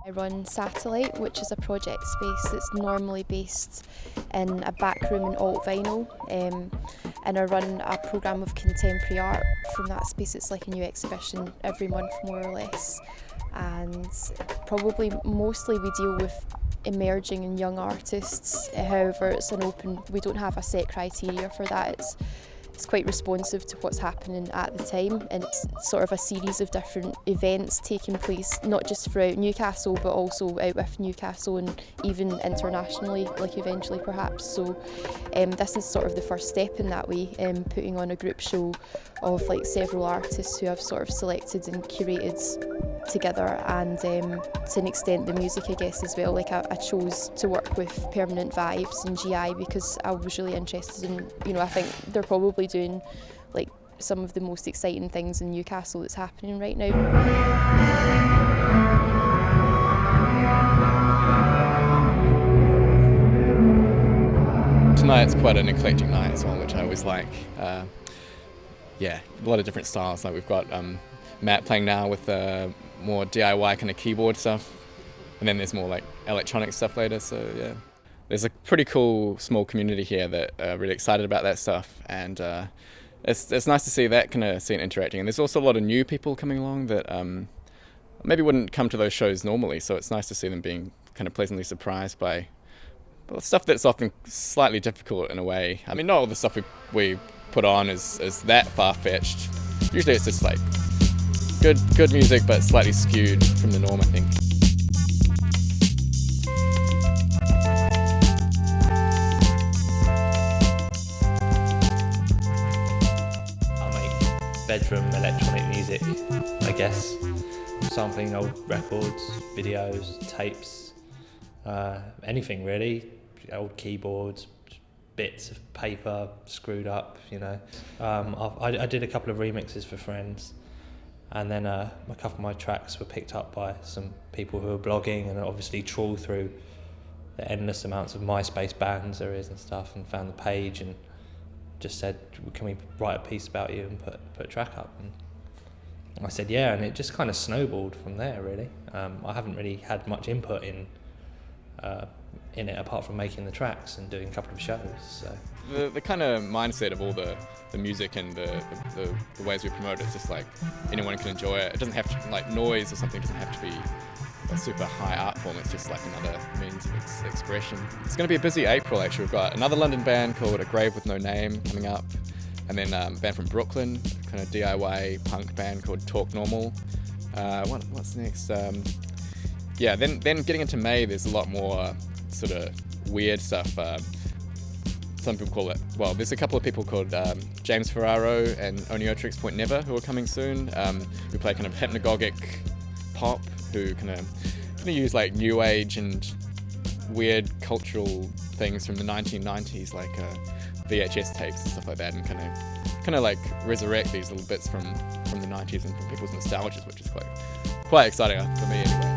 I run Satellite, which is a project space that's normally based in a back room in alt vinyl, and I run a programme of contemporary art from that space. It's like a new exhibition every month, more or less, and probably mostly we deal with emerging and young artists. However, it's an open, we don't have a set criteria for that. It's quite responsive to what's happening at the time, and it's sort of a series of different events taking place, not just throughout Newcastle but also out with Newcastle and even internationally, like eventually perhaps. So this is sort of the first step in that way, putting on a group show of like several artists who I've sort of selected and curated together, and to an extent the music I guess as well. Like I chose to work with Permanent Vibes and GI because I was really interested in, you know, I think they're probably doing like some of the most exciting things in Newcastle that's happening right now. Tonight's quite an eclectic night as well, which I always like. Yeah, a lot of different styles. Like we've got Matt playing now with more DIY kind of keyboard stuff, and then there's more like electronic stuff later. So yeah, there's a pretty cool small community here that are really excited about that stuff, and it's nice to see that kind of scene interacting. And there's also a lot of new people coming along that maybe wouldn't come to those shows normally. So it's nice to see them being kind of pleasantly surprised by stuff that's often slightly difficult in a way. I mean, not all the stuff we put on is that far-fetched. Usually it's just like good music, but slightly skewed from the norm, I think. I make bedroom electronic music, I guess. Sampling old records, videos, tapes, anything really. Old keyboards, bits of paper screwed up, you know. I did a couple of remixes for friends, and then a couple of my tracks were picked up by some people who were blogging and obviously trawled through the endless amounts of MySpace bands there is and stuff, and found the page and just said, can we write a piece about you and put a track up? And I said yeah, and it just kind of snowballed from there really. I haven't really had much input in it apart from making the tracks and doing a couple of shows. So the kind of mindset of all the music and the ways we promote it is just like anyone can enjoy it. It doesn't have to, like noise or something doesn't have to be a super high art form. It's just like another means of expression. It's going to be a busy April actually. We've got another London band called A Grave With No Name coming up, and then a band from Brooklyn, kind of DIY punk band called Talk Normal. What's next? Yeah, then getting into May, there's a lot more sort of weird stuff. Some people call it, well, there's a couple of people called James Ferraro and Oniotrix Point Never who are coming soon, who play kind of hypnagogic pop, who kind of use like new age and weird cultural things from the 1990s, like VHS tapes and stuff like that, and kind of like resurrect these little bits from the 90s and from people's nostalgias, which is quite exciting for me anyway.